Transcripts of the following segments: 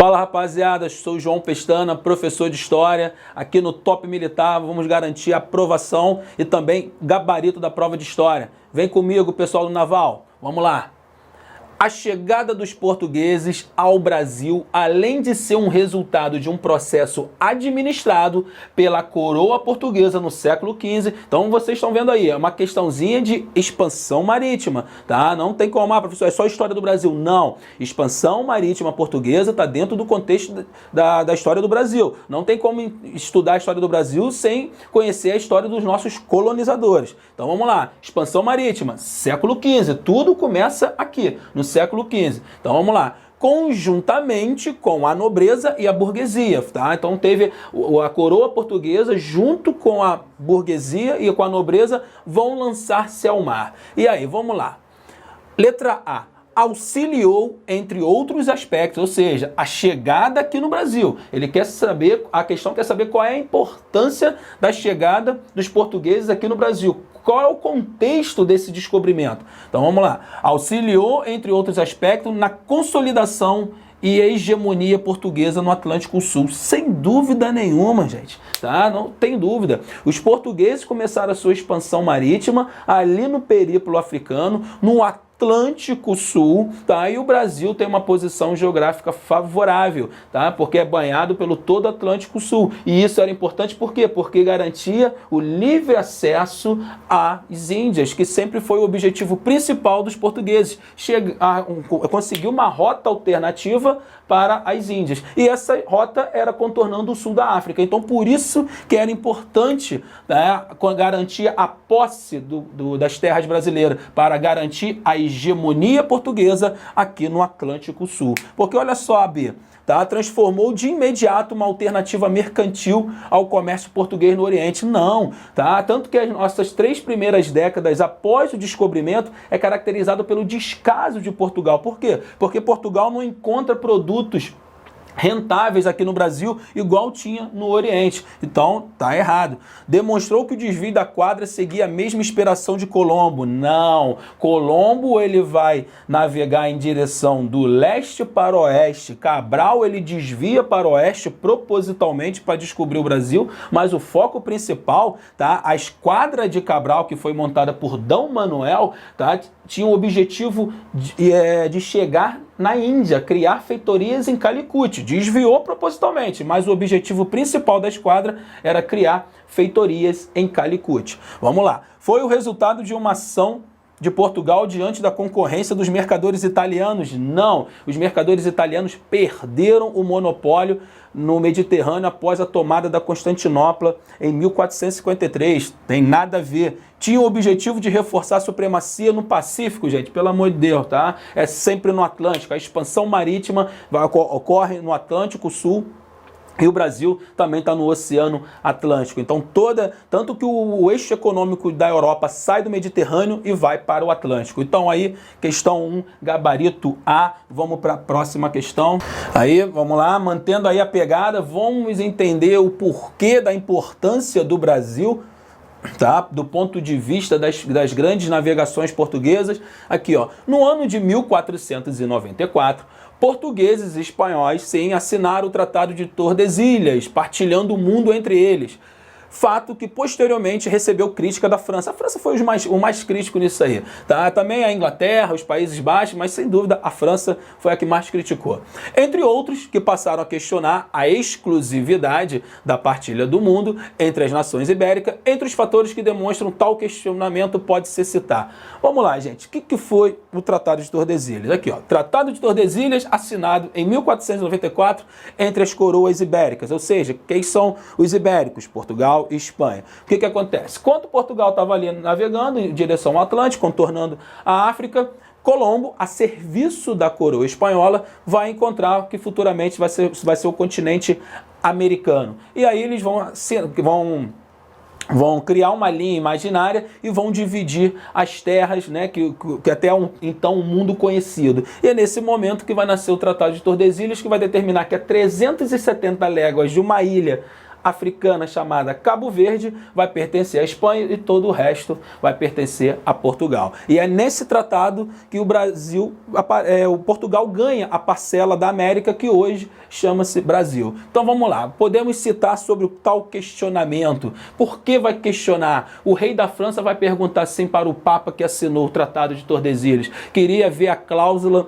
Fala rapaziada, sou o João Pestana, professor de História, aqui no Top Militar. Vamos garantir a aprovação e também gabarito da prova de História. Vem comigo, pessoal do Naval, vamos lá. A chegada dos portugueses ao Brasil, além de ser um resultado de um processo administrado pela coroa portuguesa no século XV, então vocês estão vendo aí, é uma questãozinha de expansão marítima, tá? Não tem como, professor, é só história do Brasil. Não, expansão marítima portuguesa está dentro do contexto da história do Brasil. Não tem como estudar a história do Brasil sem conhecer a história dos nossos colonizadores. Então vamos lá, expansão marítima, século XV, tudo começa aqui, no século XV. Então vamos lá. Conjuntamente com a nobreza e a burguesia, tá? Então teve a coroa portuguesa junto com a burguesia e com a nobreza vão lançar-se ao mar. E aí, vamos lá. Letra A. Auxiliou, entre outros aspectos, ou seja, a chegada aqui no Brasil. Ele quer saber, a questão quer saber qual é a importância da chegada dos portugueses aqui no Brasil. Qual é o contexto desse descobrimento? Então vamos lá. Auxiliou, entre outros aspectos, na consolidação e hegemonia portuguesa no Atlântico Sul. Sem dúvida nenhuma, gente. Tá? Não tem dúvida. Os portugueses começaram a sua expansão marítima ali no períplo africano, no Atlântico Sul, tá? E o Brasil tem uma posição geográfica favorável, tá? Porque é banhado pelo todo Atlântico Sul. E isso era importante por quê? Porque garantia o livre acesso às Índias, que sempre foi o objetivo principal dos portugueses. Conseguir uma rota alternativa para as Índias. E essa rota era contornando o sul da África. Então, por isso que era importante, né, garantir a posse das terras brasileiras, para garantir a hegemonia portuguesa aqui no Atlântico Sul. Porque olha só, B, tá? Transformou de imediato uma alternativa mercantil ao comércio português no Oriente. Não, tá? Tanto que as nossas 3 primeiras décadas após o descobrimento é caracterizado pelo descaso de Portugal. Por quê? Porque Portugal não encontra produtos rentáveis aqui no Brasil, igual tinha no Oriente. Então, tá errado. Demonstrou que o desvio da quadra seguia a mesma inspiração de Colombo. Não. Colombo, ele vai navegar em direção do leste para o oeste. Cabral, ele desvia para o oeste propositalmente para descobrir o Brasil, mas o foco principal, tá? A esquadra de Cabral, que foi montada por D. Manuel, tá? Tinha o objetivo de chegar na Índia, criar feitorias em Calicut. Desviou propositalmente, mas o objetivo principal da esquadra era criar feitorias em Calicut. Vamos lá. Foi o resultado de uma ação de Portugal diante da concorrência dos mercadores italianos? Não. Os mercadores italianos perderam o monopólio no Mediterrâneo após a tomada da Constantinopla em 1453. Tem nada a ver. Tinha o objetivo de reforçar a supremacia no Pacífico, gente, pelo amor de Deus, tá? É sempre no Atlântico. A expansão marítima ocorre no Atlântico Sul. E o Brasil também está no Oceano Atlântico. Então, tanto que o eixo econômico da Europa sai do Mediterrâneo e vai para o Atlântico. Então, aí, questão 1, gabarito A. Vamos para a próxima questão. Aí, vamos lá, mantendo aí a pegada, vamos entender o porquê da importância do Brasil, tá? Do ponto de vista das grandes navegações portuguesas. Aqui, ó, no ano de 1494, portugueses e espanhóis, sim, assinaram o Tratado de Tordesilhas, partilhando o mundo entre eles. Fato que posteriormente recebeu crítica da França. A França foi o mais crítico nisso aí, tá? Também a Inglaterra, os Países Baixos, mas sem dúvida a França foi a que mais criticou. Entre outros que passaram a questionar a exclusividade da partilha do mundo entre as nações ibéricas. Entre os fatores que demonstram tal questionamento pode-se citar. Vamos lá, gente. O que foi o Tratado de Tordesilhas? Aqui, ó. Tratado de Tordesilhas assinado em 1494 entre as coroas ibéricas, ou seja, quem são os ibéricos? Portugal e Espanha. O que acontece? Quando Portugal estava ali navegando em direção ao Atlântico, contornando a África, Colombo, a serviço da coroa espanhola, vai encontrar que futuramente vai ser o continente americano. E aí eles vão criar uma linha imaginária e vão dividir as terras, né, que até então um mundo conhecido. E é nesse momento que vai nascer o Tratado de Tordesilhas, que vai determinar que a 370 léguas de uma ilha africana chamada Cabo Verde vai pertencer à Espanha e todo o resto vai pertencer a Portugal. E é nesse tratado que o Portugal ganha a parcela da América que hoje chama-se Brasil. Então vamos lá, podemos citar sobre o tal questionamento. Por que vai questionar? O rei da França vai perguntar assim para o Papa que assinou o Tratado de Tordesilhas. Queria ver a cláusula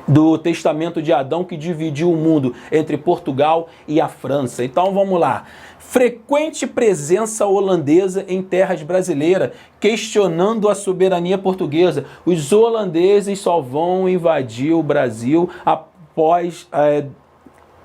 do Testamento de Adão que dividiu o mundo entre Portugal e a França. Então vamos lá. Frequente presença holandesa em terras brasileiras, questionando a soberania portuguesa. Os holandeses só vão invadir o Brasil após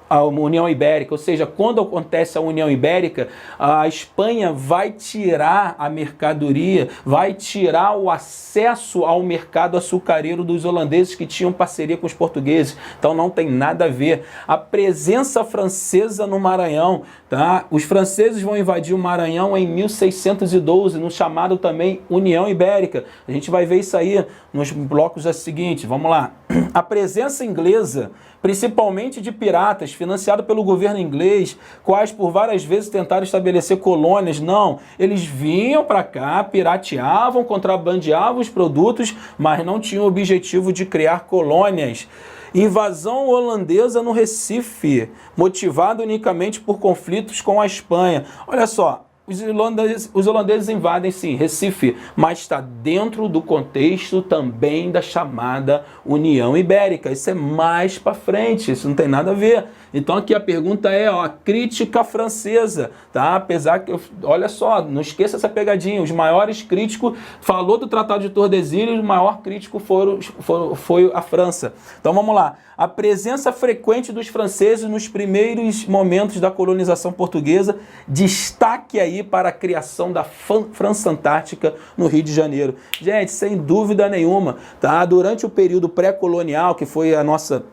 a União Ibérica, ou seja, quando acontece a União Ibérica, a Espanha vai tirar a mercadoria, vai tirar o acesso ao mercado açucareiro dos holandeses que tinham parceria com os portugueses. Então não tem nada a ver. A presença francesa no Maranhão, tá? Os franceses vão invadir o Maranhão em 1612, no chamado também União Ibérica. A gente vai ver isso aí nos blocos seguintes. Vamos lá. A presença inglesa, principalmente de piratas, financiado pelo governo inglês, quais por várias vezes tentaram estabelecer colônias. Não, eles vinham para cá, pirateavam, contrabandeavam os produtos, mas não tinham o objetivo de criar colônias. Invasão holandesa no Recife, motivada unicamente por conflitos com a Espanha. Olha só, os holandeses invadem, sim, Recife, mas está dentro do contexto também da chamada União Ibérica. Isso é mais para frente, isso não tem nada a ver. Então aqui a pergunta é, a crítica francesa, tá? Apesar que, olha só, não esqueça essa pegadinha, os maiores críticos, falou do Tratado de Tordesilhas, o maior crítico foi a França. Então vamos lá. A presença frequente dos franceses nos primeiros momentos da colonização portuguesa, destaque aí para a criação da França Antártica no Rio de Janeiro. Gente, sem dúvida nenhuma, tá? Durante o período pré-colonial, que foi a nossa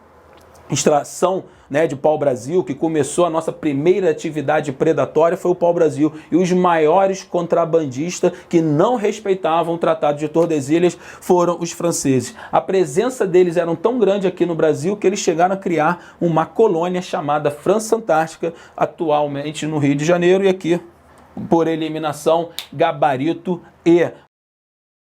extração, né, de pau-brasil, que começou a nossa primeira atividade predatória, foi o pau-brasil. E os maiores contrabandistas que não respeitavam o Tratado de Tordesilhas foram os franceses. A presença deles era tão grande aqui no Brasil que eles chegaram a criar uma colônia chamada França Antártica, atualmente no Rio de Janeiro, e aqui, por eliminação, Gabarito e